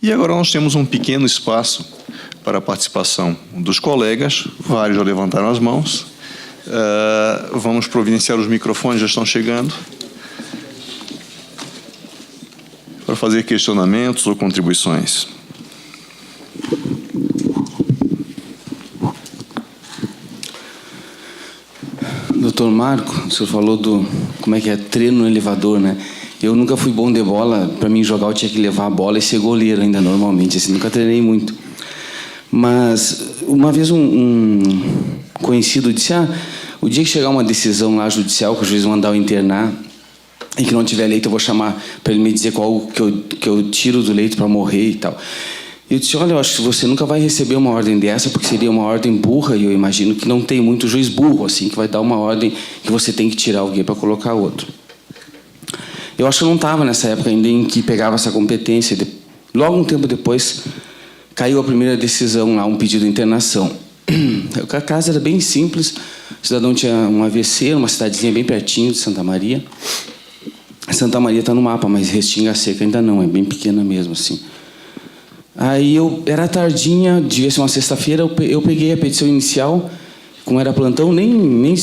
E agora nós temos um pequeno espaço para a participação dos colegas. Vários já levantaram as mãos. Vamos providenciar os microfones, já estão chegando, para fazer questionamentos ou contribuições. Doutor Marco, o senhor falou do como é que é treino no elevador, né? Eu nunca fui bom de bola. Para mim jogar eu tinha que levar a bola e ser goleiro ainda normalmente, assim, nunca treinei muito. Mas uma vez um conhecido disse: o dia que chegar uma decisão lá judicial que o juiz mandar eu internar e que não tiver leito, eu vou chamar para ele me dizer qual que eu tiro do leito para morrer e tal. Eu disse: olha, eu acho que você nunca vai receber uma ordem dessa, porque seria uma ordem burra, e eu imagino que não tem muito juiz burro assim que vai dar uma ordem que você tem que tirar alguém para colocar outro. Eu acho que eu não estava nessa época ainda em que pegava essa competência. Logo um tempo depois caiu a primeira decisão lá, um pedido de internação. A casa era bem simples, o cidadão tinha um AVC, uma cidadezinha bem pertinho de Santa Maria. Santa Maria está no mapa, mas Restinga Seca ainda não, é bem pequena mesmo assim. Aí era tardinha, devia ser uma sexta-feira, eu peguei a petição inicial, como era plantão, nem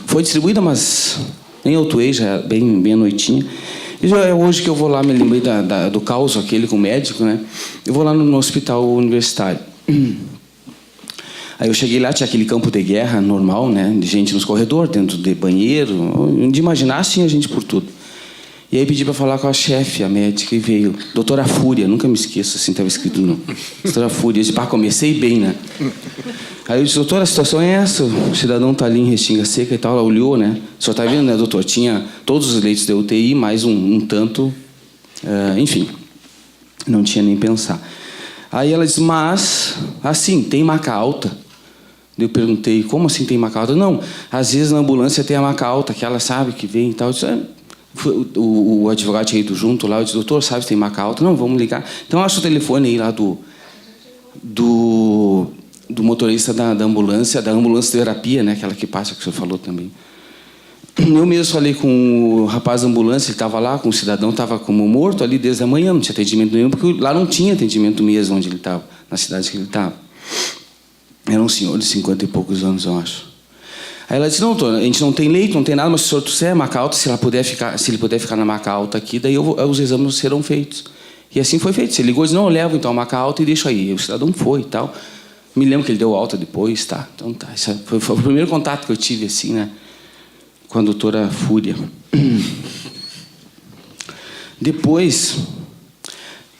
foi distribuída, mas nem autuei, já bem à noitinha. E já é hoje que eu vou lá, me lembrei do caos aquele com o médico, né? Eu vou lá no hospital universitário. Aí eu cheguei lá, tinha aquele campo de guerra normal, né? De gente nos corredores, dentro de banheiro, de imaginar, tinha gente por tudo. E aí pedi para falar com a chefe, a médica, e veio. Doutora Fúria, nunca me esqueço, assim, estava escrito não. Doutora Fúria. Eu disse: comecei bem, né? Aí eu disse: doutora, a situação é essa, o cidadão está ali em Restinga Seca e tal. Ela olhou, né? O senhor está vendo, né, doutor? Tinha todos os leitos de UTI, mais um tanto, enfim, não tinha nem pensar. Aí ela disse: mas, assim, tem maca alta? Eu perguntei: como assim tem maca alta? Não, às vezes na ambulância tem a maca alta, que ela sabe que vem e tal. Eu disse: o advogado tinha ido junto lá. Eu disse: doutor, sabe se tem maca alta? Não, vamos ligar. Então acha o telefone aí lá do motorista da ambulância de terapia, né? Aquela que passa, que o senhor falou também. Eu mesmo falei com o rapaz da ambulância, ele estava lá, com o cidadão, estava como morto ali desde a manhã, não tinha atendimento nenhum, porque lá não tinha atendimento mesmo onde ele estava, na cidade que ele estava. Era um senhor de 50 e poucos anos, eu acho. Aí ela disse: não, doutor, a gente não tem leito, não tem nada, mas se o senhor trouxer maca alta, se ele puder ficar na maca alta aqui, daí os exames serão feitos. E assim foi feito. Você ligou e disse: não, eu levo então a maca alta e deixo aí. E o cidadão foi e tal. Me lembro que ele deu alta depois, tá? Então tá. Esse foi o primeiro contato que eu tive, assim, né, com a doutora Fúria. Depois,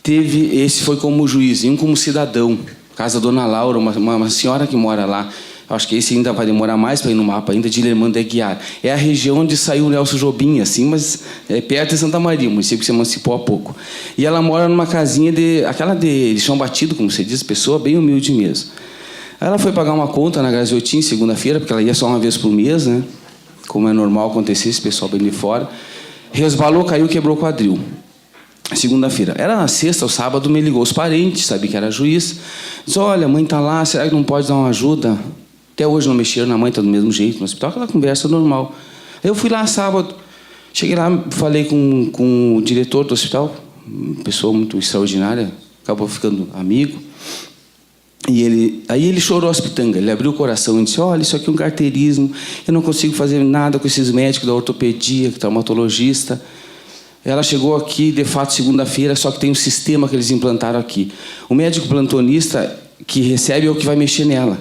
esse foi como juiz, e um como cidadão. Casa da Dona Laura, uma senhora que mora lá. Acho que esse ainda vai demorar mais para ir no mapa, ainda de Lermand de Aguiar. É a região onde saiu o Nelson Jobim, assim, mas é perto de Santa Maria, um município que se emancipou há pouco. E ela mora numa casinha aquela de chão batido, como você diz, pessoa bem humilde mesmo. Ela foi pagar uma conta na Graziotin segunda-feira, porque ela ia só uma vez por mês, né? Como é normal acontecer, esse pessoal bem de fora. Resbalou, caiu, quebrou o quadril. Segunda-feira. Era na sexta ou sábado, me ligou os parentes, sabia que era juiz. Disse: olha, a mãe está lá, será que não pode dar uma ajuda? Até hoje não mexeram na mãe, está do mesmo jeito no hospital, aquela conversa normal. Aí eu fui lá sábado, cheguei lá, falei com o diretor do hospital, uma pessoa muito extraordinária, acabou ficando amigo. E aí ele chorou as pitangas, ele abriu o coração e disse: olha, isso aqui é um carteirismo, eu não consigo fazer nada com esses médicos da ortopedia, traumatologista. Ela chegou aqui, de fato, segunda-feira, só que tem um sistema que eles implantaram aqui. O médico plantonista que recebe é o que vai mexer nela.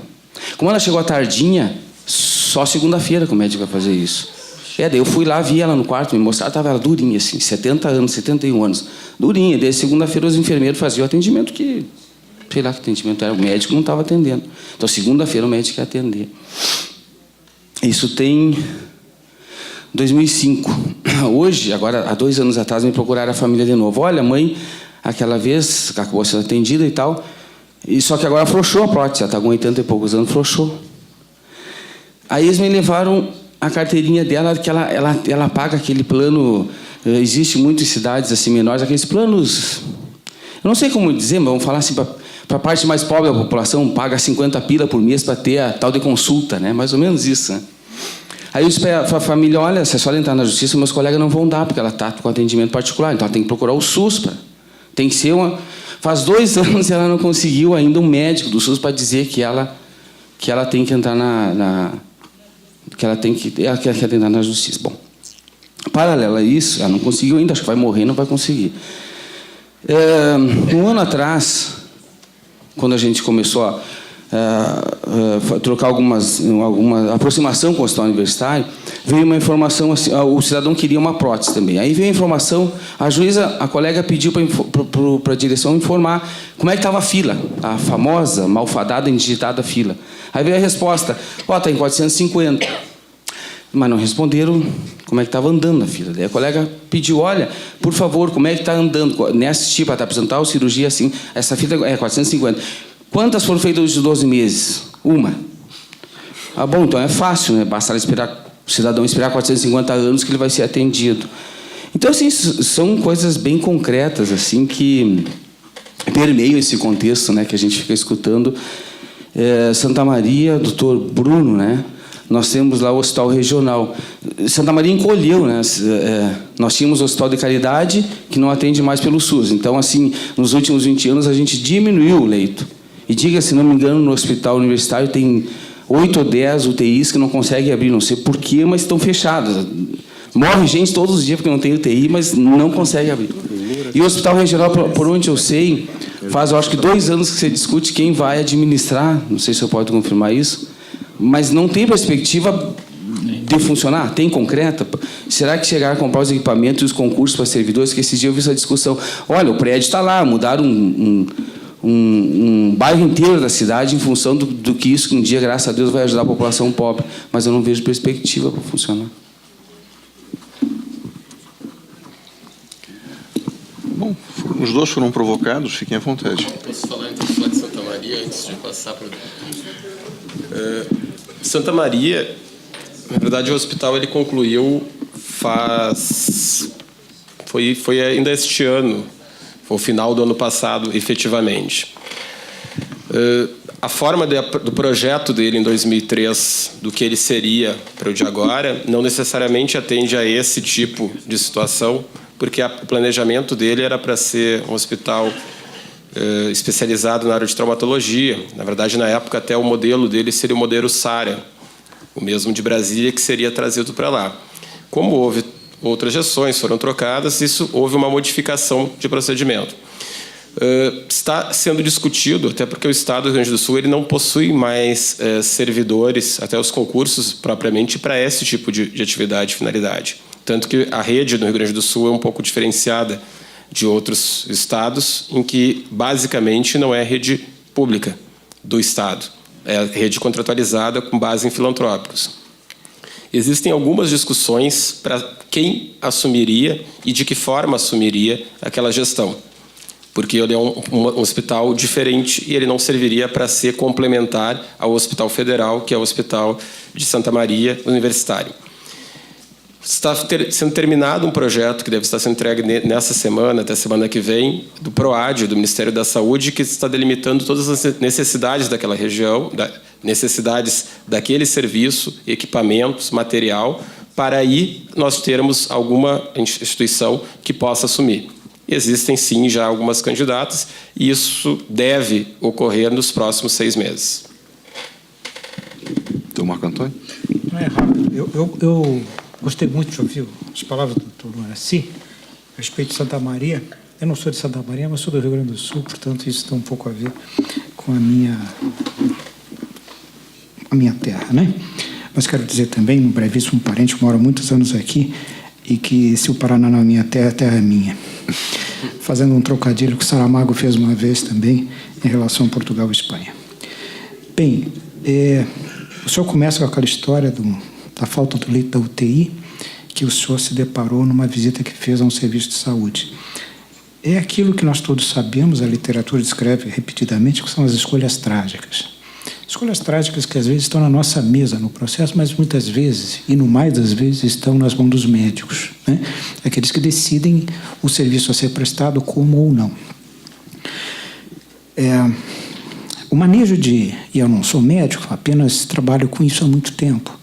Como ela chegou à tardinha, só segunda-feira que o médico vai fazer isso. Daí eu fui lá, vi ela no quarto, me mostraram, estava ela durinha, assim, 70 anos, 71 anos. Durinha. Daí segunda-feira os enfermeiros faziam o atendimento que... sei lá que atendimento era, o médico não estava atendendo. Então, segunda-feira o médico ia atender. Isso tem 2005. Hoje, agora, há 2 anos atrás, me procuraram a família de novo. Olha, mãe, aquela vez acabou sendo atendida e tal, e só que agora afrouxou a prótese, ela está com 80 e poucos anos, afrouxou. Aí eles me levaram a carteirinha dela, que ela paga aquele plano, existe muito em cidades assim menores, aqueles planos, eu não sei como dizer, mas vamos falar assim, para a parte mais pobre da população, paga 50 pila por mês para ter a tal de consulta, né? Mais ou menos isso, né? Aí eu disse para a família: olha, se a senhora entrar na justiça, meus colegas não vão dar, porque ela está com atendimento particular, então ela tem que procurar o SUS. Tem que ser uma... Faz 2 anos e ela não conseguiu ainda um médico do SUS para dizer que ela tem que entrar que ela quer entrar na justiça. Bom, paralelo a isso, ela não conseguiu ainda, acho que vai morrer, não vai conseguir. Um ano atrás, quando a gente começou a trocar alguma aproximação com o hospital universitário, veio uma informação assim, o cidadão queria uma prótese também. Aí veio a informação, a colega pediu para a direção informar como é que estava a fila, a famosa, malfadada, indigitada fila. Aí veio a resposta, está em 450. Mas não responderam como é que estava andando a fila. Daí a colega pediu, olha, por favor, como é que está andando? Nesse tipo, para apresentar a cirurgia assim, essa fila é 450. Quantas foram feitas de 12 meses? Uma. Bom, então é fácil, né? Basta o cidadão esperar 450 anos que ele vai ser atendido. Então, assim, são coisas bem concretas, assim, que permeiam esse contexto, né, que a gente fica escutando. Santa Maria, doutor Bruno, né? Nós temos lá o hospital regional. Santa Maria encolheu, né? Nós tínhamos o hospital de caridade, que não atende mais pelo SUS. Então, assim, nos últimos 20 anos, a gente diminuiu o leito. E diga, se não me engano, no hospital universitário tem 8 ou 10 UTIs que não conseguem abrir, não sei porquê, mas estão fechadas. Morre gente todos os dias porque não tem UTI, mas não consegue abrir. E o hospital regional, por onde eu sei, faz, eu acho que 2 anos que você discute quem vai administrar, não sei se eu posso confirmar isso, mas não tem perspectiva de funcionar? Tem concreta? Será que chegar a comprar os equipamentos e os concursos para servidores, que esses dias eu vi essa discussão, olha, o prédio está lá, mudaram um bairro inteiro da cidade em função do que isso, que um dia, graças a Deus, vai ajudar a população pobre, mas eu não vejo perspectiva para funcionar. Bom, os dois foram provocados, fiquem à vontade. Posso falar então de Santa Maria antes de passar para Santa Maria, na verdade, o hospital ele concluiu foi ainda este ano, foi o final do ano passado, efetivamente. A forma do projeto dele em 2003, do que ele seria para o de agora, não necessariamente atende a esse tipo de situação, porque o planejamento dele era para ser um hospital especializado na área de traumatologia. Na verdade, na época, até o modelo dele seria o modelo SARA, o mesmo de Brasília, que seria trazido para lá. Como houve outras gestões, foram trocadas, houve uma modificação de procedimento. Está sendo discutido, até porque o Estado do Rio Grande do Sul ele não possui mais servidores, até os concursos propriamente, para esse tipo de atividade e finalidade. Tanto que a rede no Rio Grande do Sul é um pouco diferenciada de outros estados, em que, basicamente, não é rede pública do Estado. É rede contratualizada com base em filantrópicos. Existem algumas discussões para quem assumiria e de que forma assumiria aquela gestão, porque ele é um hospital diferente e ele não serviria para ser complementar ao Hospital Federal, que é o Hospital de Santa Maria Universitário. Está sendo terminado um projeto que deve estar sendo entregue nessa semana, até a semana que vem, do PROAD, do Ministério da Saúde, que está delimitando todas as necessidades daquela região, necessidades daquele serviço, equipamentos, material, para aí nós termos alguma instituição que possa assumir. Existem, sim, já algumas candidatas, e isso deve ocorrer nos próximos 6 meses. Então, Marco Antônio? Não é rápido. Eu gostei muito de ouvir as palavras do Dr. Moraci a respeito de Santa Maria. Eu não sou de Santa Maria, mas sou do Rio Grande do Sul, portanto, isso tem um pouco a ver com a minha terra, né? Mas quero dizer também, um brevíssimo parente que mora há muitos anos aqui, e que se o Paraná não é minha terra, a terra é minha. Fazendo um trocadilho que o Saramago fez uma vez também em relação a Portugal e Espanha. Bem, o senhor começa com aquela história da falta do leito da UTI, que o senhor se deparou numa visita que fez a um serviço de saúde. É aquilo que nós todos sabemos, a literatura descreve repetidamente, que são as escolhas trágicas. Escolhas trágicas que às vezes estão na nossa mesa, no processo, mas muitas vezes, e no mais das vezes, estão nas mãos dos médicos, né? Aqueles que decidem o serviço a ser prestado como ou não. O manejo e eu não sou médico, apenas trabalho com isso há muito tempo.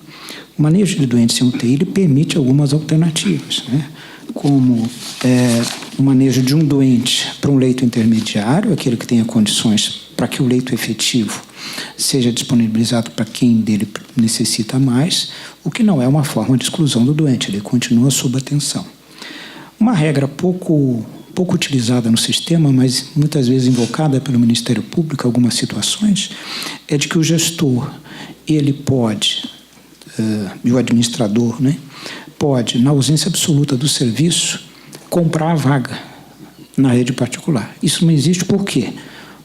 O manejo de doentes em UTI ele permite algumas alternativas, né? Como o manejo de um doente para um leito intermediário, aquele que tenha condições para que o leito efetivo seja disponibilizado para quem dele necessita mais, o que não é uma forma de exclusão do doente, ele continua sob atenção. Uma regra pouco utilizada no sistema, mas muitas vezes invocada pelo Ministério Público em algumas situações, é de que o gestor, ele pode, e o administrador, né, pode, na ausência absoluta do serviço, comprar a vaga na rede particular. Isso não existe por quê?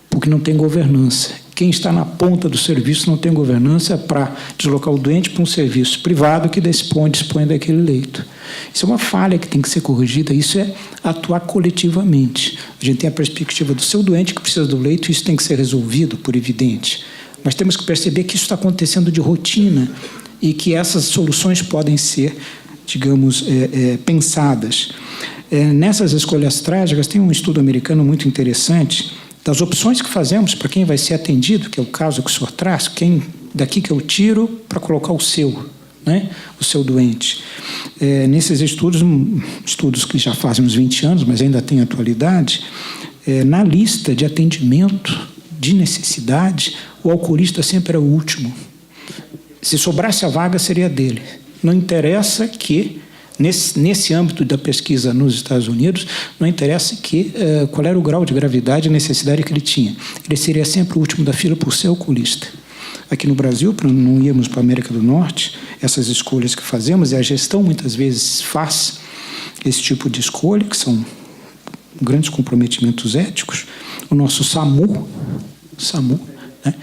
Porque não tem governança. Quem está na ponta do serviço não tem governança para deslocar o doente para um serviço privado que dispõe daquele leito. Isso é uma falha que tem que ser corrigida, isso é atuar coletivamente. A gente tem a perspectiva do seu doente que precisa do leito, isso tem que ser resolvido, por evidente. Mas temos que perceber que isso está acontecendo de rotina e que essas soluções podem ser, digamos, pensadas. Nessas escolhas trágicas, tem um estudo americano muito interessante das opções que fazemos para quem vai ser atendido, que é o caso que o senhor traz, quem daqui que eu tiro para colocar o seu, né, o seu doente. Nesses estudos que já fazem uns 20 anos, mas ainda tem atualidade, na lista de atendimento de necessidade, o alcoolista sempre é o último. Se sobrasse a vaga, seria dele. Não interessa que, nesse âmbito da pesquisa nos Estados Unidos, não interessa qual era o grau de gravidade e necessidade que ele tinha. Ele seria sempre o último da fila por ser alcoolista. Aqui no Brasil, para não irmos para a América do Norte, essas escolhas que fazemos, e a gestão muitas vezes faz esse tipo de escolha, que são grandes comprometimentos éticos. O nosso SAMU, né,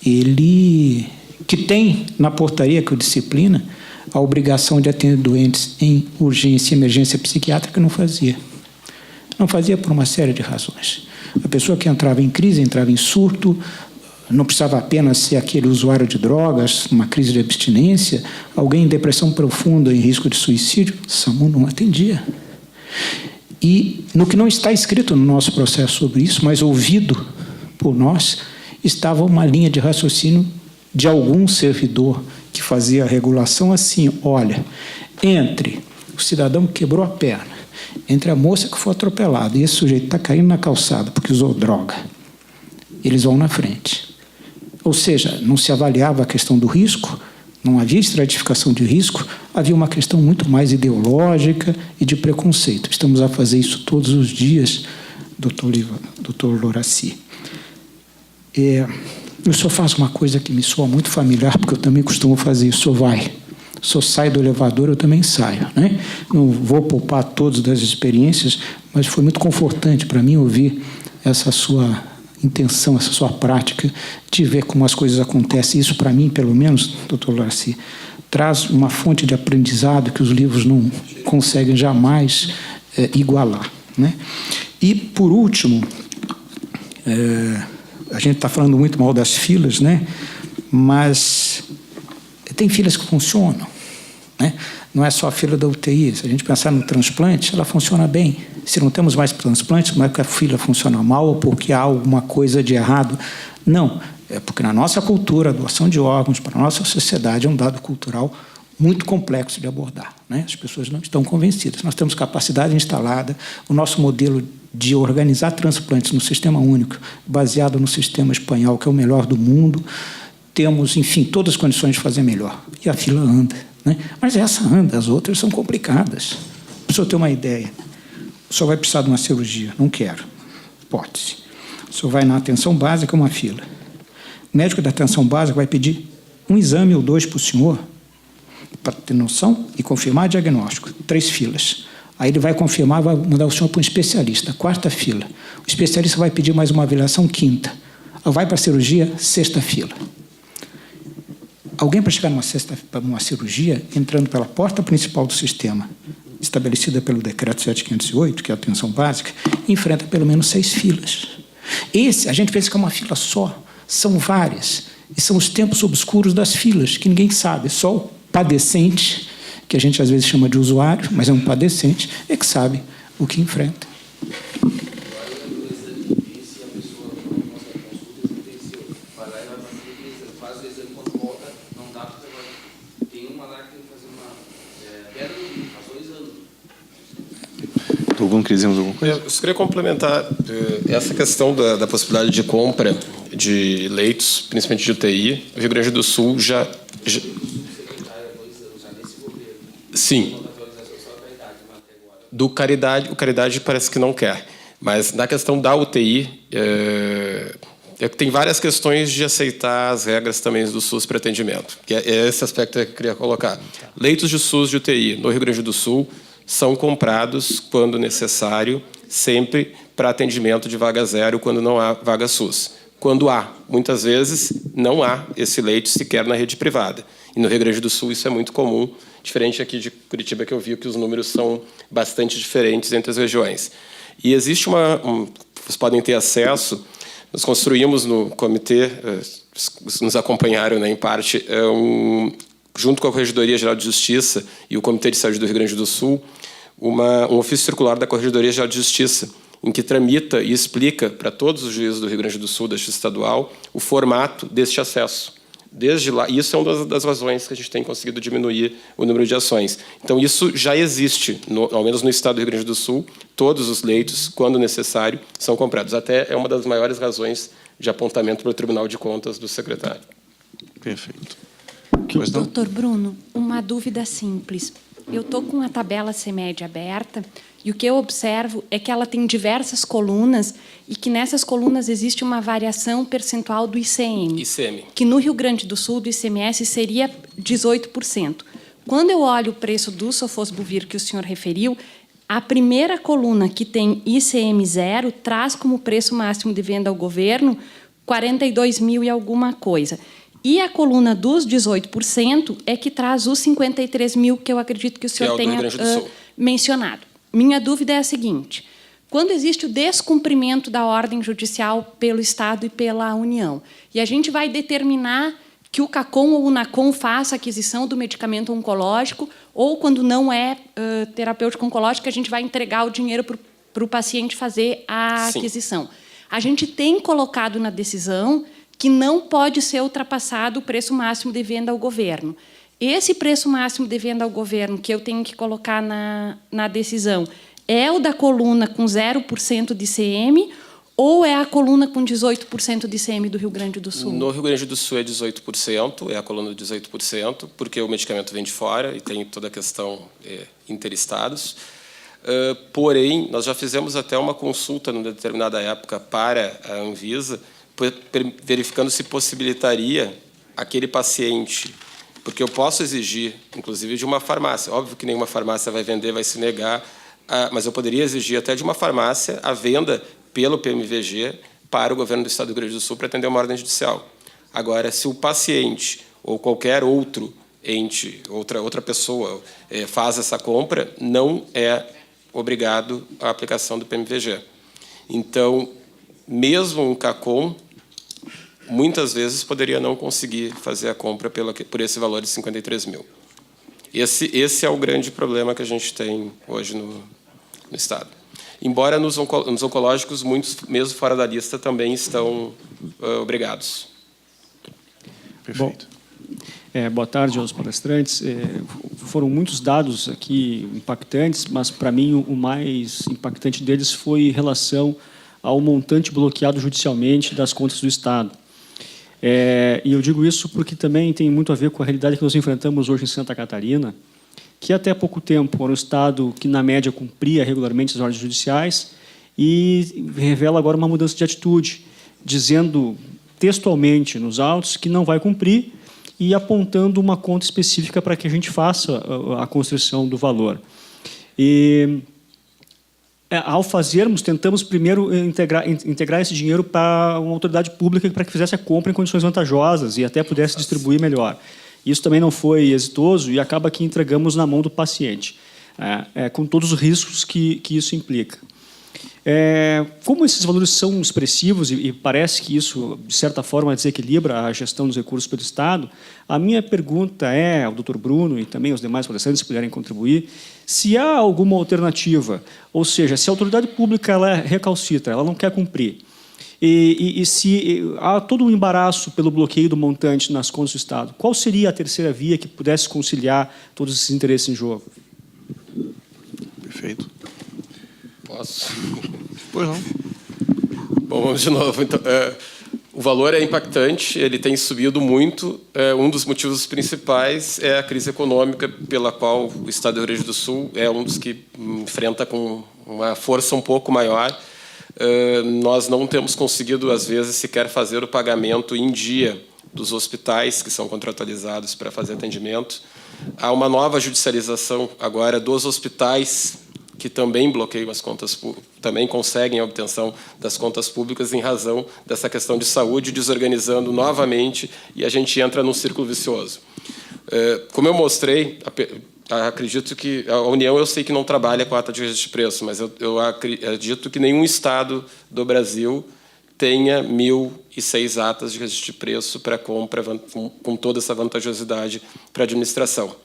ele que tem na portaria que o disciplina a obrigação de atender doentes em urgência e emergência psiquiátrica, não fazia. Não fazia por uma série de razões. A pessoa que entrava em crise, entrava em surto, não precisava apenas ser aquele usuário de drogas, uma crise de abstinência, alguém em depressão profunda, em risco de suicídio, o SAMU não atendia. E no que não está escrito no nosso processo sobre isso, mas ouvido por nós, estava uma linha de raciocínio de algum servidor que fazia a regulação assim: olha, entre o cidadão que quebrou a perna, entre a moça que foi atropelada e esse sujeito está caindo na calçada porque usou droga, eles vão na frente. Ou seja, não se avaliava a questão do risco, não havia estratificação de risco, havia uma questão muito mais ideológica e de preconceito. Estamos a fazer isso todos os dias, doutor Loraci. O senhor faz uma coisa que me soa muito familiar, porque eu também costumo fazer isso. O senhor sai do elevador, eu também saio, né? Não vou poupar todos das experiências, mas foi muito confortante para mim ouvir essa sua intenção, essa sua prática de ver como as coisas acontecem. Isso, para mim, pelo menos, doutor Loraci, traz uma fonte de aprendizado que os livros não conseguem jamais igualar, né? E, por último, a gente está falando muito mal das filas, né? Mas tem filas que funcionam, né? Não é só a fila da UTI. Se a gente pensar no transplante, ela funciona bem. Se não temos mais transplantes, não é porque a fila funciona mal ou porque há alguma coisa de errado. Não, é porque na nossa cultura, a doação de órgãos para a nossa sociedade é um dado cultural muito complexo de abordar, né? As pessoas não estão convencidas. Nós temos capacidade instalada, o nosso modelo de organizar transplantes no sistema único, baseado no sistema espanhol, que é o melhor do mundo, temos, enfim, todas as condições de fazer melhor. E a fila anda, né? Mas essa anda, as outras são complicadas. Para o senhor ter uma ideia, o senhor vai precisar de uma cirurgia, não quero, hipótese. O senhor vai na atenção básica, uma fila. O médico da atenção básica vai pedir um exame ou dois para o senhor, para ter noção e confirmar diagnóstico, 3 filas. Aí ele vai confirmar, vai mandar o senhor para um especialista, 4ª fila. O especialista vai pedir mais uma avaliação, 5ª. Vai para a cirurgia, 6ª fila. Alguém para chegar numa cirurgia, entrando pela porta principal do sistema, estabelecida pelo decreto 7508, que é a atenção básica, enfrenta pelo menos 6 filas. A gente pensa que é uma fila só, são várias. E são os tempos obscuros das filas, que ninguém sabe, só o padecente, que a gente às vezes chama de usuário, mas é um padecente, é que sabe o que enfrenta. Doutor Bruno, queria dizer alguma coisa? Eu só queria complementar essa questão da possibilidade de compra de leitos, principalmente de UTI. O Rio Grande do Sul já... Sim. O Caridade parece que não quer. Mas na questão da UTI, tem várias questões de aceitar as regras também do SUS para atendimento. Que é esse aspecto que eu queria colocar. Leitos de SUS de UTI no Rio Grande do Sul são comprados, quando necessário, sempre para atendimento de vaga zero, quando não há vaga SUS. Quando há, muitas vezes, não há esse leito sequer na rede privada. E no Rio Grande do Sul isso é muito comum, diferente aqui de Curitiba, que eu vi que os números são bastante diferentes entre as regiões. E existe vocês podem ter acesso, nós construímos no comitê, nos acompanharam, né, em parte, junto com a Corregedoria Geral de Justiça e o Comitê de Saúde do Rio Grande do Sul, um ofício circular da Corregedoria Geral de Justiça, em que tramita e explica para todos os juízes do Rio Grande do Sul, da Justiça Estadual, o formato deste acesso. Desde lá, isso é uma das razões que a gente tem conseguido diminuir o número de ações. Então, isso já existe, ao menos no estado do Rio Grande do Sul, todos os leitos, quando necessário, são comprados. Até é uma das maiores razões de apontamento para o Tribunal de Contas do secretário. Perfeito. Doutor Bruno, uma dúvida simples. Eu estou com a tabela CEMED aberta e o que eu observo é que ela tem diversas colunas e que nessas colunas existe uma variação percentual do ICM. Que no Rio Grande do Sul, do ICMS, seria 18%. Quando eu olho o preço do Sofosbuvir que o senhor referiu, a primeira coluna, que tem ICM zero, traz como preço máximo de venda ao governo 42 mil e alguma coisa. E a coluna dos 18% é que traz os 53 mil, que eu acredito que o senhor tenha mencionado. Minha dúvida é a seguinte: quando existe o descumprimento da ordem judicial pelo Estado e pela União, e a gente vai determinar que o CACOM ou o NACOM faça a aquisição do medicamento oncológico, ou, quando não é terapêutico oncológico, a gente vai entregar o dinheiro para o paciente fazer a aquisição. A gente tem colocado na decisão que não pode ser ultrapassado o preço máximo de venda ao governo. Esse preço máximo de venda ao governo que eu tenho que colocar na decisão é o da coluna com 0% de ICM ou é a coluna com 18% de ICM do Rio Grande do Sul? No Rio Grande do Sul é 18%, é a coluna de 18%, porque o medicamento vem de fora e tem toda a questão interestados. Porém, nós já fizemos até uma consulta, numa determinada época, para a Anvisa, verificando se possibilitaria aquele paciente, porque eu posso exigir, inclusive, de uma farmácia. Óbvio que nenhuma farmácia vai vender, vai se negar, mas eu poderia exigir até de uma farmácia a venda pelo PMVG para o governo do Estado do Rio Grande do Sul para atender uma ordem judicial. Agora, se o paciente ou qualquer outro ente, outra pessoa faz essa compra, não é obrigado à aplicação do PMVG. Então, mesmo um CACOM, muitas vezes poderia não conseguir fazer a compra por esse valor de 53 mil. Esse é o grande problema que a gente tem hoje no Estado. Embora nos oncológicos, muitos, mesmo fora da lista, também estão obrigados. Perfeito. Boa tarde aos palestrantes. Foram muitos dados aqui impactantes, mas, para mim, o mais impactante deles foi em relação ao montante bloqueado judicialmente das contas do Estado. E eu digo isso porque também tem muito a ver com a realidade que nós enfrentamos hoje em Santa Catarina, que até pouco tempo era um Estado que, na média, cumpria regularmente as ordens judiciais e revela agora uma mudança de atitude, dizendo textualmente nos autos que não vai cumprir e apontando uma conta específica para que a gente faça a construção do valor. Ao fazermos, tentamos primeiro integrar esse dinheiro para uma autoridade pública para que fizesse a compra em condições vantajosas e até pudesse distribuir melhor. Isso também não foi exitoso e acaba que entregamos na mão do paciente, com todos os riscos que isso implica. Como esses valores são expressivos e parece que isso, de certa forma, desequilibra a gestão dos recursos pelo Estado, a minha pergunta ao Dr. Bruno e também aos demais palestrantes, se puderem contribuir, se há alguma alternativa, ou seja, se a autoridade pública ela recalcitra, ela não quer cumprir, e se há todo um embaraço pelo bloqueio do montante nas contas do Estado, qual seria a terceira via que pudesse conciliar todos esses interesses em jogo? Perfeito. Posso? Pois não. Bom, vamos de novo. Então, o valor é impactante, ele tem subido muito. Um dos motivos principais é a crise econômica, pela qual o Estado do Rio Grande do Sul é um dos que enfrenta com uma força um pouco maior. Nós não temos conseguido, às vezes, sequer fazer o pagamento em dia dos hospitais que são contratualizados para fazer atendimento. Há uma nova judicialização agora dos hospitais que também bloqueiam as contas públicas, também conseguem a obtenção das contas públicas em razão dessa questão de saúde, desorganizando novamente, e a gente entra num círculo vicioso. Como eu mostrei, acredito que a União, eu sei que não trabalha com a ata de registro de preço, mas eu acredito que nenhum estado do Brasil tenha 1.006 atas de registro de preço para compra com toda essa vantajosidade para a administração.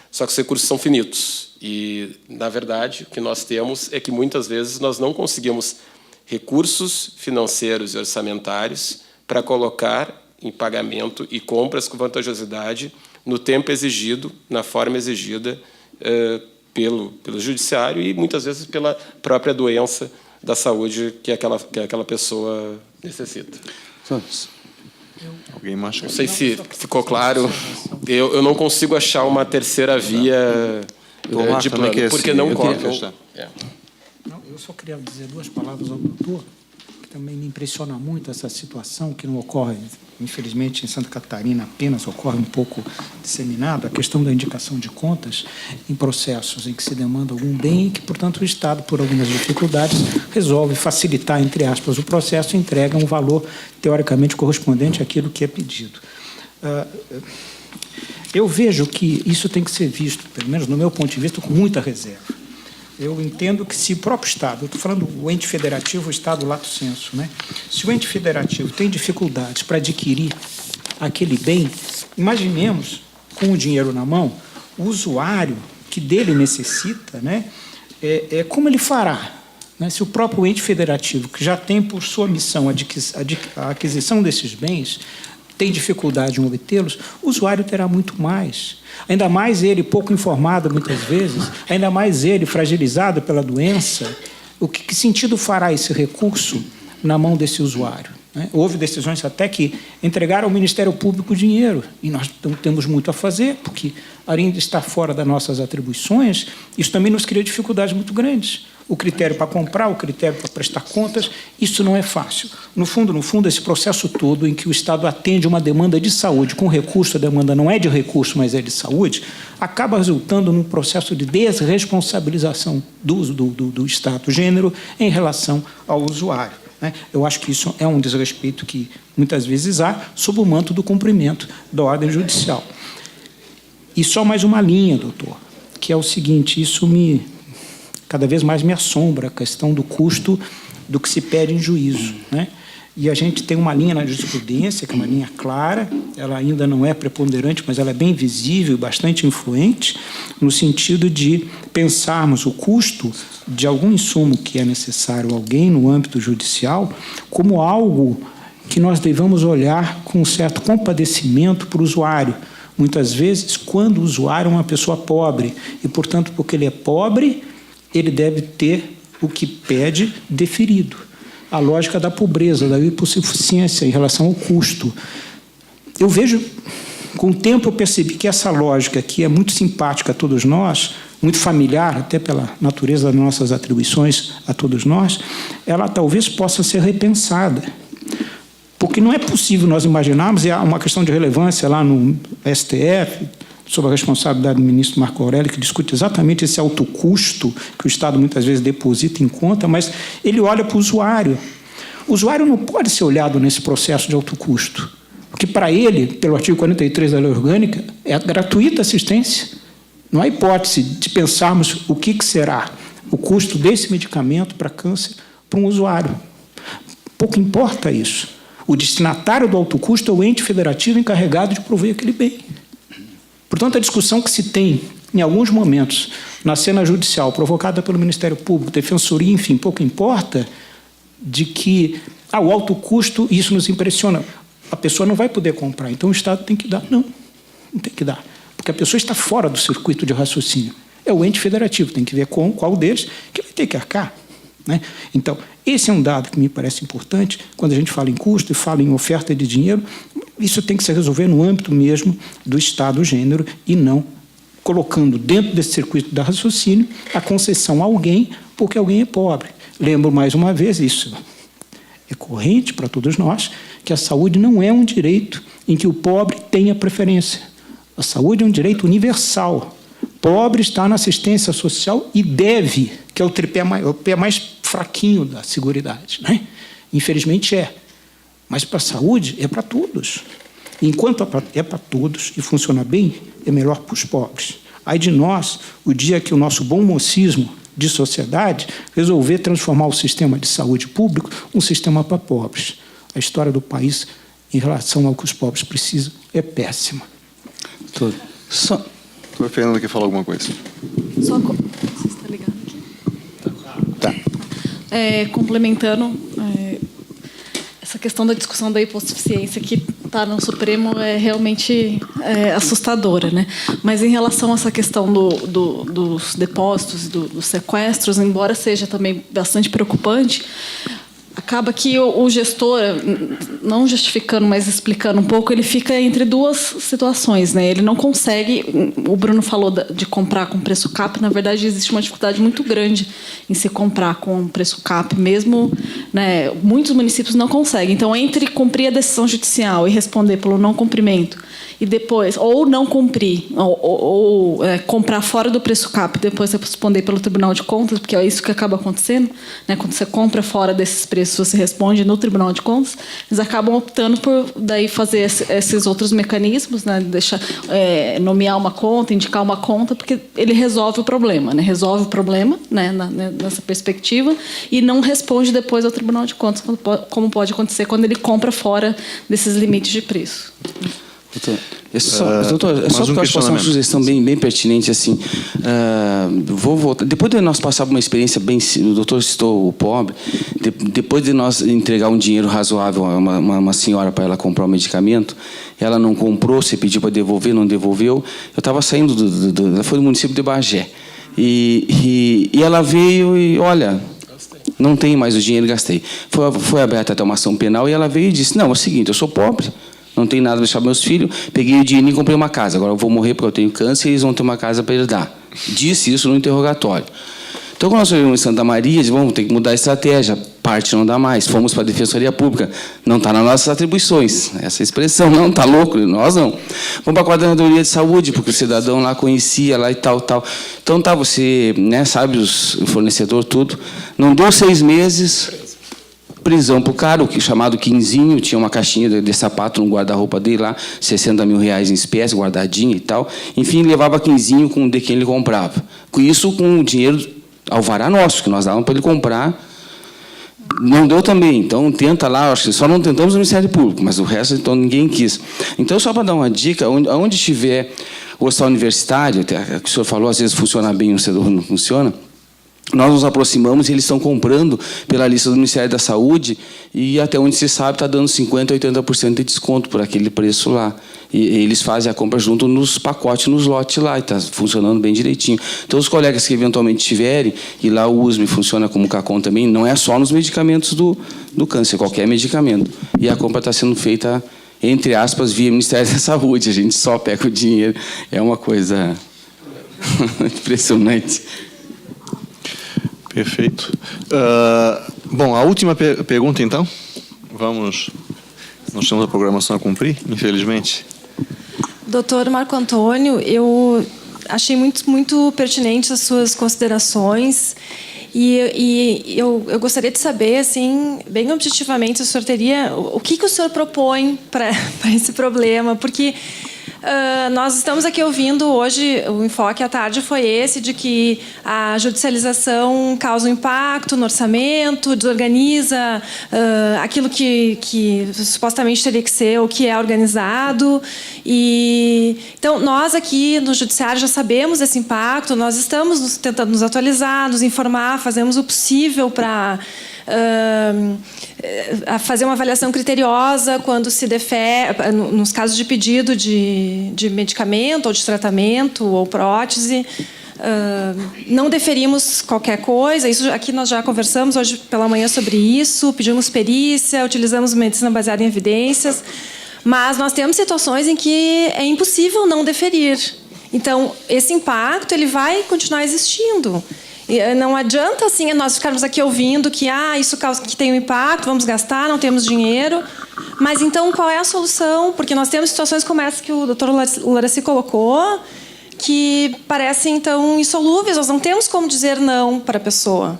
Só que os recursos são finitos. E, na verdade, o que nós temos é que, muitas vezes, nós não conseguimos recursos financeiros e orçamentários para colocar em pagamento e compras com vantajosidade no tempo exigido, na forma exigida pelo judiciário e, muitas vezes, pela própria doença da saúde que aquela pessoa necessita. Alguém mais? Não sei se ficou claro. Eu não consigo achar uma terceira via de plano, porque não cortam. Não, eu só queria dizer duas palavras ao doutor, que também me impressiona muito essa situação, que não ocorre, infelizmente, em Santa Catarina apenas, ocorre um pouco disseminado, a questão da indicação de contas em processos em que se demanda algum bem e que, portanto, o Estado, por algumas dificuldades, resolve facilitar, entre aspas, o processo e entrega um valor, teoricamente, correspondente àquilo que é pedido. Eu vejo que isso tem que ser visto, pelo menos no meu ponto de vista, com muita reserva. Eu entendo que se o próprio Estado, eu estou falando o ente federativo, o Estado lato sensu, né? Se o ente federativo tem dificuldades para adquirir aquele bem, imaginemos, com o dinheiro na mão, o usuário que dele necessita, né? Como ele fará? Né? Se o próprio ente federativo, que já tem por sua missão a aquisição desses bens, tem dificuldade em obtê-los, o usuário terá muito mais. Ainda mais ele pouco informado, muitas vezes, ainda mais ele fragilizado pela doença. Que sentido fará esse recurso na mão desse usuário? Né? Houve decisões até que entregaram ao Ministério Público o dinheiro, e nós temos muito a fazer, porque, além de estar fora das nossas atribuições, isso também nos cria dificuldades muito grandes. O critério para comprar, o critério para prestar contas, isso não é fácil. No fundo, esse processo todo em que o Estado atende uma demanda de saúde com recurso, a demanda não é de recurso, mas é de saúde, acaba resultando num processo de desresponsabilização do Estado gênero em relação ao usuário. Né? Eu acho que isso é um desrespeito que muitas vezes há sob o manto do cumprimento da ordem judicial. E só mais uma linha, doutor, que é o seguinte, isso cada vez mais me assombra, a questão do custo do que se pede em juízo. Né? E a gente tem uma linha na jurisprudência, que é uma linha clara, ela ainda não é preponderante, mas ela é bem visível, bastante influente, no sentido de pensarmos o custo de algum insumo que é necessário a alguém no âmbito judicial como algo que nós devamos olhar com um certo compadecimento para o usuário. Muitas vezes, quando o usuário é uma pessoa pobre, e, portanto, porque ele é pobre, ele deve ter o que pede deferido. A lógica da pobreza, da hipossuficiência em relação ao custo. Eu vejo, com o tempo eu percebi que essa lógica, que é muito simpática a todos nós, muito familiar, até pela natureza das nossas atribuições a todos nós, ela talvez possa ser repensada. Porque não é possível nós imaginarmos, e há uma questão de relevância lá no STF, sob a responsabilidade do ministro Marco Aurélio, que discute exatamente esse alto custo que o Estado muitas vezes deposita em conta, mas ele olha para o usuário. O usuário não pode ser olhado nesse processo de alto custo, porque para ele, pelo artigo 43 da Lei Orgânica, é gratuita assistência. Não há hipótese de pensarmos o que será o custo desse medicamento para câncer para um usuário. Pouco importa isso. O destinatário do alto custo é o ente federativo encarregado de prover aquele bem. Portanto, a discussão que se tem, em alguns momentos, na cena judicial, provocada pelo Ministério Público, Defensoria, enfim, pouco importa, de que o alto custo, isso nos impressiona, a pessoa não vai poder comprar, então o Estado tem que dar. Não tem que dar, porque a pessoa está fora do circuito de raciocínio. É o ente federativo, tem que ver qual deles que vai ter que arcar. né? Então, esse é um dado que me parece importante quando a gente fala em custo e fala em oferta de dinheiro. Isso tem que se resolver no âmbito mesmo do Estado-gênero e não colocando dentro desse circuito da raciocínio a concessão a alguém porque alguém é pobre. Lembro mais uma vez, isso é corrente para todos nós, que a saúde não é um direito em que o pobre tenha preferência. A saúde é um direito universal. Pobre está na assistência social e deve, que é o tripé o pé mais fraquinho da seguridade, né? Infelizmente é. Mas para a saúde é para todos. Enquanto é para todos e funciona bem, é melhor para os pobres. Aí de nós, o dia que o nosso bom mocismo de sociedade resolver transformar o sistema de saúde público um sistema para pobres. A história do país em relação ao que os pobres precisam é péssima. Só... A Fernanda quer falar alguma coisa. Só você está ligado aqui? Tá. Complementando essa questão da discussão da hipossuficiência que está no Supremo é realmente assustadora, né? Mas em relação a essa questão dos depósitos, dos sequestros, embora seja também bastante preocupante, acaba que o gestor, não justificando, mas explicando um pouco, ele fica entre duas situações, né? Ele não consegue, o Bruno falou de comprar com preço cap, na verdade existe uma dificuldade muito grande em se comprar com preço cap, mesmo, né, muitos municípios não conseguem. Então, entre cumprir a decisão judicial e responder pelo não cumprimento, e depois, ou não cumprir, ou comprar fora do preço cap, e depois responder pelo Tribunal de Contas, porque é isso que acaba acontecendo, né? Quando você compra fora desses preços, você responde no Tribunal de Contas, eles acabam optando por daí fazer esses outros mecanismos, né? Deixar, nomear uma conta, indicar uma conta, porque ele resolve o problema, né? Resolve o problema, né? Nessa perspectiva, e não responde depois ao Tribunal de Contas, como pode acontecer quando ele compra fora desses limites de preço. Doutor, só porque eu acho que uma sugestão bem pertinente, assim, vou voltar. Depois de nós passar por uma experiência bem, o doutor citou o pobre, depois de nós entregar um dinheiro razoável a uma senhora para ela comprar um medicamento, ela não comprou, você pediu para devolver, não devolveu. Eu estava saindo ela foi do município de Bagé e ela veio e olha, não tenho mais o dinheiro, gastei. Foi aberta até uma ação penal e ela veio e disse: não, é o seguinte, eu sou pobre, não tenho nada para deixar meus filhos, peguei o dinheiro e comprei uma casa. Agora eu vou morrer porque eu tenho câncer e eles vão ter uma casa para herdar. Disse isso no interrogatório. Então, quando nós chegamos em Santa Maria, disse: vamos ter que mudar a estratégia. Parte não dá mais. Fomos para a Defensoria Pública. Não está nas nossas atribuições. Essa expressão, não, está louco, nós não. Vamos para a Coordenadoria de Saúde, porque o cidadão lá conhecia lá e tal. Então, tá, você, né, sabe, o fornecedor, tudo. Não deu 6 meses... prisão para o cara, o chamado Quinzinho, tinha uma caixinha de sapato no guarda-roupa dele lá, 60 mil reais em espécie, guardadinha e tal. Enfim, levava Quinzinho com de quem ele comprava. Com isso, com o dinheiro alvará nosso, que nós dávamos para ele comprar. Não deu também. Então, tenta lá, acho que só não tentamos no Ministério Público, mas o resto, então, ninguém quis. Então, só para dar uma dica, onde tiver o hospital universitário, que o senhor falou, às vezes funciona bem, o setor não funciona, nós nos aproximamos e eles estão comprando pela lista do Ministério da Saúde e, até onde se sabe, está dando 50% a 80% de desconto por aquele preço lá. E eles fazem a compra junto nos pacotes, nos lotes lá, e está funcionando bem direitinho. Então, os colegas que eventualmente tiverem, e lá o USME funciona como CACOM também, não é só nos medicamentos do câncer, qualquer medicamento. E a compra está sendo feita, entre aspas, via Ministério da Saúde. A gente só pega o dinheiro. É uma coisa impressionante. Perfeito. Bom, a última pergunta, então. Vamos. Nós temos a programação a cumprir, infelizmente. Doutor Marco Antônio, eu achei muito pertinentes as suas considerações e eu gostaria de saber, assim, bem objetivamente, o senhor teria o que o senhor propõe para esse problema, porque nós estamos aqui ouvindo hoje, o enfoque à tarde foi esse, de que a judicialização causa um impacto no orçamento, desorganiza aquilo que supostamente teria que ser o que é organizado. Então, nós aqui no Judiciário já sabemos desse impacto, nós estamos tentando nos atualizar, nos informar, fazemos o possível para a fazer uma avaliação criteriosa quando se defere, nos casos de pedido de medicamento ou de tratamento ou prótese. não deferimos qualquer coisa. Isso aqui nós já conversamos hoje pela manhã sobre isso, pedimos perícia, utilizamos medicina baseada em evidências, mas nós temos situações em que é impossível não deferir. Então, esse impacto ele vai continuar existindo. Não adianta assim nós ficarmos aqui ouvindo que isso causa que tem um impacto, vamos gastar, não temos dinheiro. Mas então qual é a solução? Porque nós temos situações como essa que o Dr. Laracy colocou, que parecem então insolúveis. Nós não temos como dizer não para a pessoa.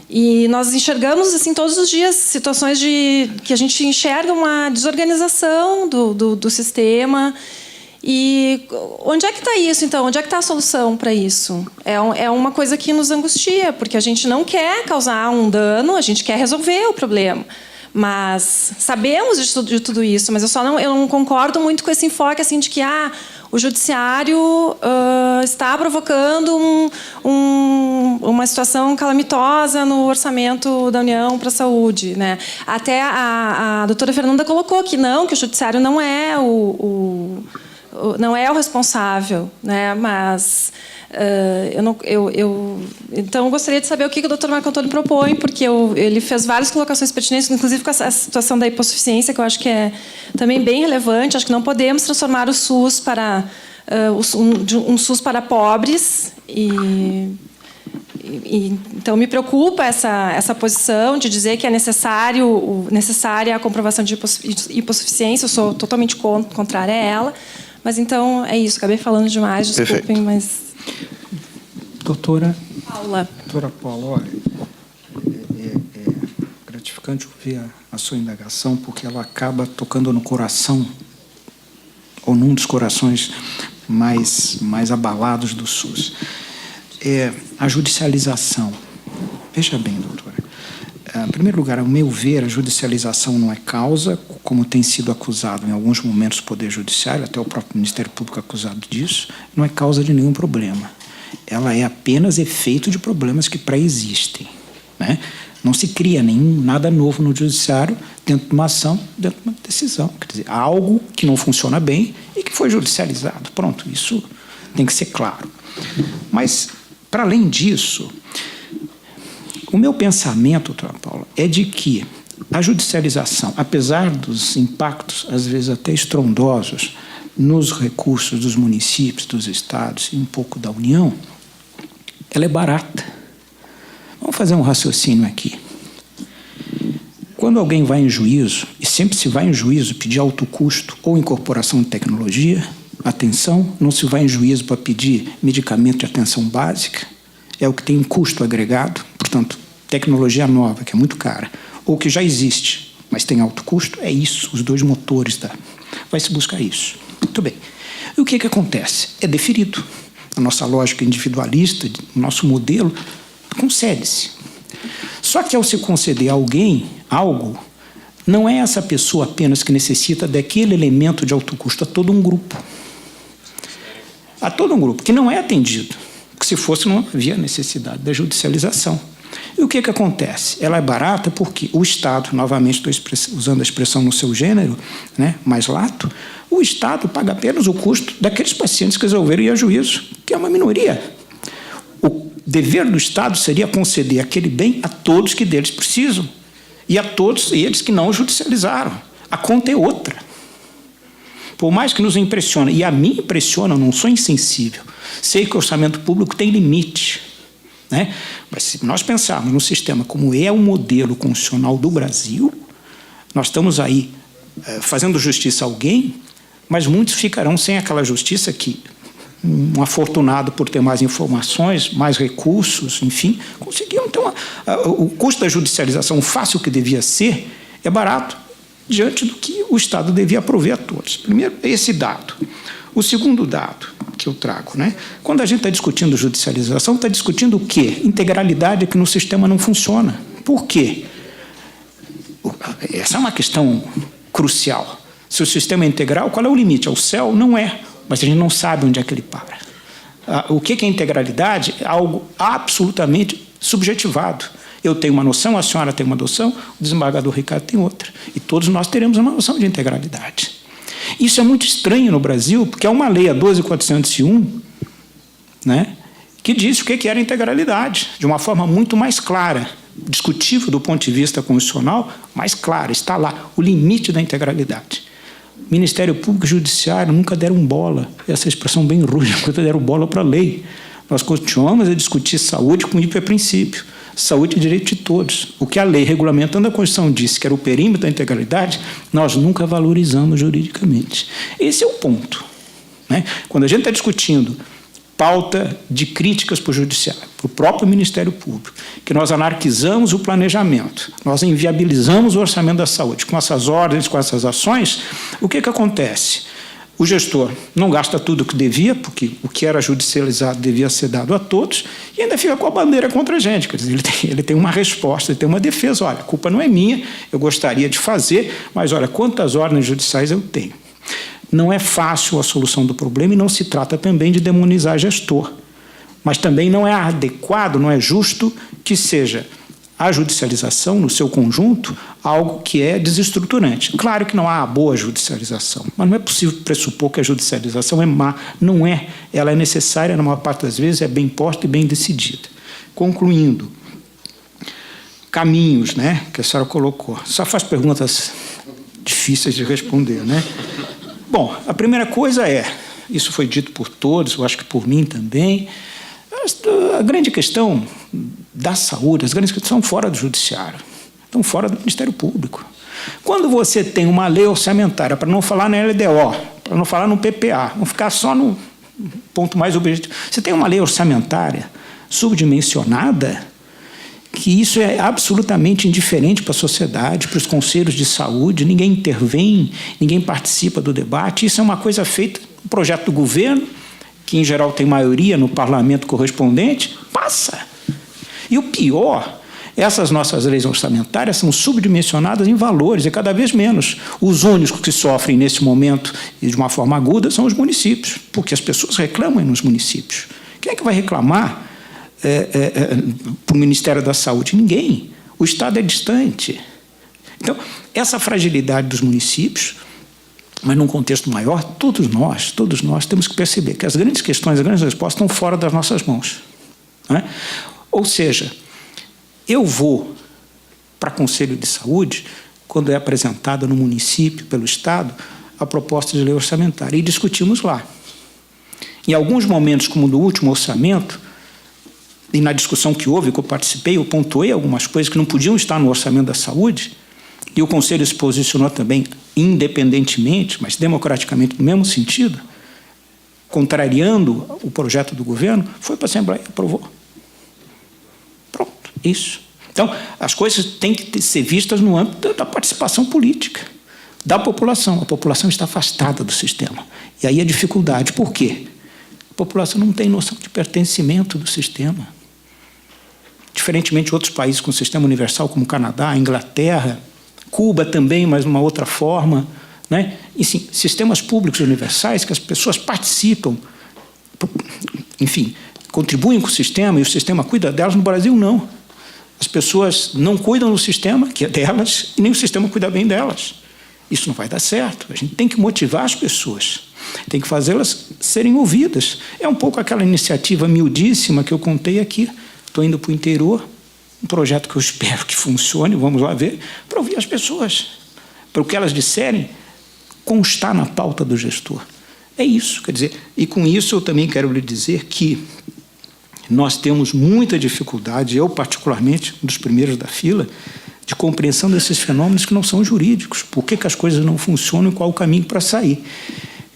E nós enxergamos assim todos os dias situações que a gente enxerga uma desorganização do sistema. E onde é que está isso, então? Onde é que está a solução para isso? É uma coisa que nos angustia, porque a gente não quer causar um dano, a gente quer resolver o problema. Mas sabemos de tudo isso, mas eu não concordo muito com esse enfoque assim, de que o judiciário está provocando uma situação calamitosa no orçamento da União para a saúde, né? Até a doutora Fernanda colocou que o judiciário não é o responsável, né? Mas então eu gostaria de saber o que o Dr. Marco Antônio propõe, porque ele fez várias colocações pertinentes, inclusive com a situação da hipossuficiência, que eu acho que é também bem relevante. Acho que não podemos transformar o SUS para um SUS para pobres então me preocupa essa posição de dizer que é necessária a comprovação de hipossuficiência. Eu sou totalmente contrária a ela. Mas então é isso, acabei falando demais, desculpem, Perfeito. mas... Doutora Paula. Doutora Paula, olha, é gratificante ouvir a sua indagação, porque ela acaba tocando no coração, ou num dos corações mais abalados do SUS. A judicialização. Veja bem, doutora. Em primeiro lugar, ao meu ver, a judicialização não é causa, como tem sido acusado em alguns momentos o Poder Judiciário, até o próprio Ministério Público acusado disso, não é causa de nenhum problema. Ela é apenas efeito de problemas que pré-existem, né? Não se cria nada novo no Judiciário dentro de uma ação, dentro de uma decisão. Quer dizer, algo que não funciona bem e que foi judicializado. Pronto, isso tem que ser claro. Mas, para além disso, o meu pensamento, doutora Paula, é de que a judicialização, apesar dos impactos, às vezes até estrondosos, nos recursos dos municípios, dos estados e um pouco da União, ela é barata. Vamos fazer um raciocínio aqui. Quando alguém vai em juízo, e sempre se vai em juízo pedir alto custo ou incorporação de tecnologia, atenção, não se vai em juízo para pedir medicamento de atenção básica, é o que tem um custo agregado, portanto, tecnologia nova, que é muito cara, ou que já existe, mas tem alto custo, é isso, os dois motores vai se buscar isso. Muito bem. E o que acontece? É deferido. A nossa lógica individualista, o nosso modelo, concede-se. Só que ao se conceder a alguém algo, não é essa pessoa apenas que necessita daquele elemento de alto custo, a todo um grupo. A todo um grupo, que não é atendido. Porque se fosse, não havia necessidade da judicialização. E o que acontece? Ela é barata porque o Estado, novamente estou usando a expressão no seu gênero, né, mais lato, o Estado paga apenas o custo daqueles pacientes que resolveram ir a juízo, que é uma minoria. O dever do Estado seria conceder aquele bem a todos que deles precisam e a todos eles que não judicializaram. A conta é outra. Por mais que nos impressione, e a mim impressiona, eu não sou insensível, sei que o orçamento público tem limite, né? Mas se nós pensarmos no sistema como é o modelo constitucional do Brasil, nós estamos aí fazendo justiça a alguém, mas muitos ficarão sem aquela justiça que um afortunado por ter mais informações, mais recursos, enfim, conseguiu. Então, o custo da judicialização, o fácil que devia ser, é barato diante do que o Estado devia prover a todos. Primeiro, esse dado. O segundo dado que eu trago, né? Quando a gente está discutindo judicialização, está discutindo o quê? Integralidade que no sistema não funciona. Por quê? Essa é uma questão crucial. Se o sistema é integral, qual é o limite? É o céu? Não é. Mas a gente não sabe onde é que ele para. O que é integralidade? É algo absolutamente subjetivado. Eu tenho uma noção, a senhora tem uma noção, o desembargador Ricardo tem outra. E todos nós teremos uma noção de integralidade. Isso é muito estranho no Brasil, porque há uma lei, a 12.401, né, que disse o que era integralidade, de uma forma muito mais clara, discutível do ponto de vista constitucional, mais clara, está lá, o limite da integralidade. Ministério Público e Judiciário nunca deram bola, essa expressão bem rude, nunca deram bola para a lei. Nós continuamos a discutir saúde com hiperprincípio. Saúde é direito de todos. O que a lei regulamentando a Constituição disse que era o perímetro da integralidade, nós nunca valorizamos juridicamente. Esse é o ponto, né? Quando a gente está discutindo pauta de críticas para o Judiciário, para o próprio Ministério Público, que nós anarquizamos o planejamento, nós inviabilizamos o orçamento da saúde com essas ordens, com essas ações, o que acontece? O gestor não gasta tudo o que devia, porque o que era judicializado devia ser dado a todos, e ainda fica com a bandeira contra a gente. Quer dizer, ele tem uma resposta, ele tem uma defesa. Olha, a culpa não é minha, eu gostaria de fazer, mas olha, quantas ordens judiciais eu tenho. Não é fácil a solução do problema e não se trata também de demonizar gestor. Mas também não é adequado, não é justo que seja a judicialização, no seu conjunto, algo que é desestruturante. Claro que não há boa judicialização, mas não é possível pressupor que a judicialização é má. Não é. Ela é necessária, na maior parte das vezes, é bem posta e bem decidida. Concluindo, caminhos, né, que a senhora colocou. Só faz perguntas difíceis de responder, né? Bom, a primeira coisa é, isso foi dito por todos, eu acho que por mim também, a grande questão da saúde, as grandes questões estão fora do Judiciário, estão fora do Ministério Público. Quando você tem uma lei orçamentária, para não falar na LDO, para não falar no PPA, não ficar só no ponto mais objetivo, você tem uma lei orçamentária subdimensionada, que isso é absolutamente indiferente para a sociedade, para os conselhos de saúde, ninguém intervém, ninguém participa do debate, isso é uma coisa feita, um projeto do governo, que em geral tem maioria no parlamento correspondente, passa. E o pior, essas nossas leis orçamentárias são subdimensionadas em valores, e cada vez menos. Os únicos que sofrem nesse momento, e de uma forma aguda, são os municípios, porque as pessoas reclamam nos municípios. Quem é que vai reclamar para o Ministério da Saúde? Ninguém. O Estado é distante. Então, essa fragilidade dos municípios, mas num contexto maior, todos nós temos que perceber que as grandes questões, as grandes respostas estão fora das nossas mãos, né? Ou seja, eu vou para Conselho de Saúde quando é apresentada no município, pelo Estado, a proposta de lei orçamentária, e discutimos lá. Em alguns momentos, como no último orçamento, e na discussão que houve, que eu participei, eu pontuei algumas coisas que não podiam estar no orçamento da saúde, e o Conselho se posicionou também independentemente, mas democraticamente no mesmo sentido, contrariando o projeto do governo, foi para a Assembleia e aprovou. Pronto, isso. Então, as coisas têm que ser vistas no âmbito da participação política da população. A população está afastada do sistema. E aí a dificuldade. Por quê? A população não tem noção de pertencimento do sistema. Diferentemente de outros países com sistema universal, como o Canadá, a Inglaterra, Cuba também, mas de uma outra forma, né? E, sim, sistemas públicos universais que as pessoas participam, enfim, contribuem com o sistema e o sistema cuida delas. No Brasil, não. As pessoas não cuidam do sistema, que é delas, e nem o sistema cuida bem delas. Isso não vai dar certo. A gente tem que motivar as pessoas, tem que fazê-las serem ouvidas. É um pouco aquela iniciativa miudíssima que eu contei aqui. Estou indo para o interior, um projeto que eu espero que funcione, vamos lá ver, para ouvir as pessoas, para o que elas disserem constar na pauta do gestor. É isso, quer dizer, e com isso eu também quero lhe dizer que nós temos muita dificuldade, eu particularmente, um dos primeiros da fila, de compreensão desses fenômenos que não são jurídicos. Por que as coisas não funcionam e qual o caminho para sair?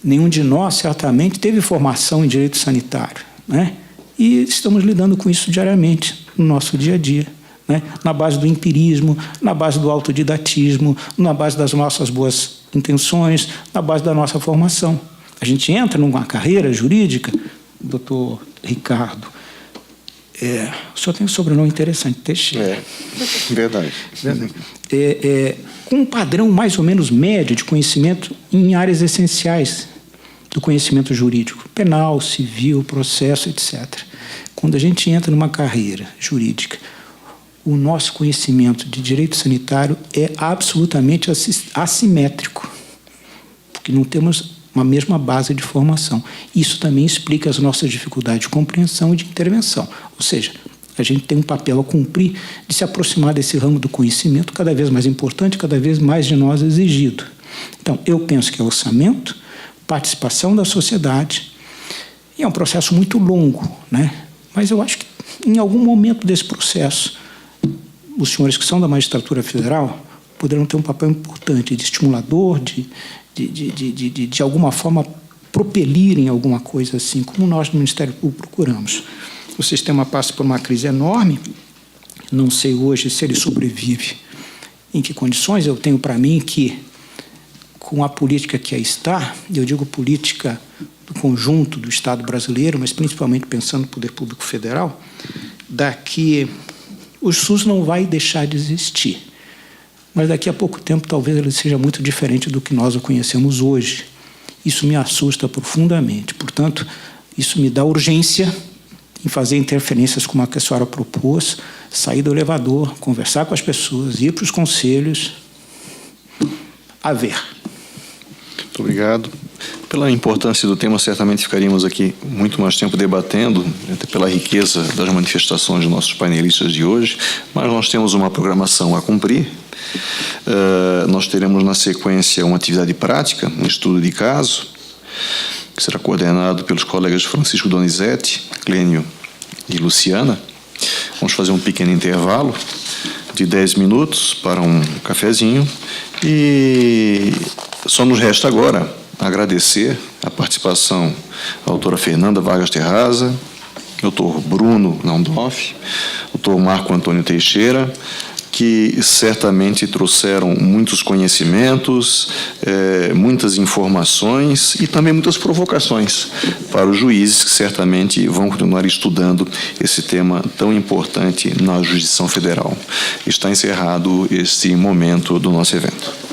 Nenhum de nós, certamente, teve formação em direito sanitário, né? E estamos lidando com isso diariamente, no nosso dia a dia, né? Na base do empirismo, na base do autodidatismo, na base das nossas boas intenções, na base da nossa formação. A gente entra numa carreira jurídica, doutor Ricardo, o senhor tem um sobrenome interessante, Teixeira. Verdade. Com um padrão mais ou menos médio de conhecimento em áreas essenciais do conhecimento jurídico, penal, civil, processo, etc. Quando a gente entra numa carreira jurídica, o nosso conhecimento de direito sanitário é absolutamente assimétrico, porque não temos uma mesma base de formação. Isso também explica as nossas dificuldades de compreensão e de intervenção. Ou seja, a gente tem um papel a cumprir de se aproximar desse ramo do conhecimento cada vez mais importante, cada vez mais de nós exigido. Então, eu penso que é orçamento, participação da sociedade, e é um processo muito longo, né? Mas eu acho que, em algum momento desse processo, os senhores que são da magistratura federal poderão ter um papel importante de estimulador, de alguma forma propelirem alguma coisa assim, como nós no Ministério Público procuramos. O sistema passa por uma crise enorme, não sei hoje se ele sobrevive, em que condições. Eu tenho para mim que, com a política que aí está, eu digo política do conjunto do Estado brasileiro, mas principalmente pensando no Poder Público Federal, daqui o SUS não vai deixar de existir, mas daqui a pouco tempo talvez ele seja muito diferente do que nós o conhecemos hoje. Isso me assusta profundamente. Portanto, isso me dá urgência em fazer interferências como a que a senhora propôs, sair do elevador, conversar com as pessoas, ir para os conselhos, a ver. Muito obrigado. Pela importância do tema, certamente ficaríamos aqui muito mais tempo debatendo, até pela riqueza das manifestações dos nossos painelistas de hoje, mas nós temos uma programação a cumprir. Nós teremos na sequência uma atividade prática, um estudo de caso, que será coordenado pelos colegas Francisco Donizete, Clênio e Luciana. Vamos fazer um pequeno intervalo de 10 minutos para um cafezinho e só nos resta agora agradecer a participação da doutora Fernanda Vargas Terraza, doutor Bruno Landoff, doutor Marco Antônio Teixeira, que certamente trouxeram muitos conhecimentos, muitas informações e também muitas provocações para os juízes que certamente vão continuar estudando esse tema tão importante na jurisdição federal. Está encerrado este momento do nosso evento.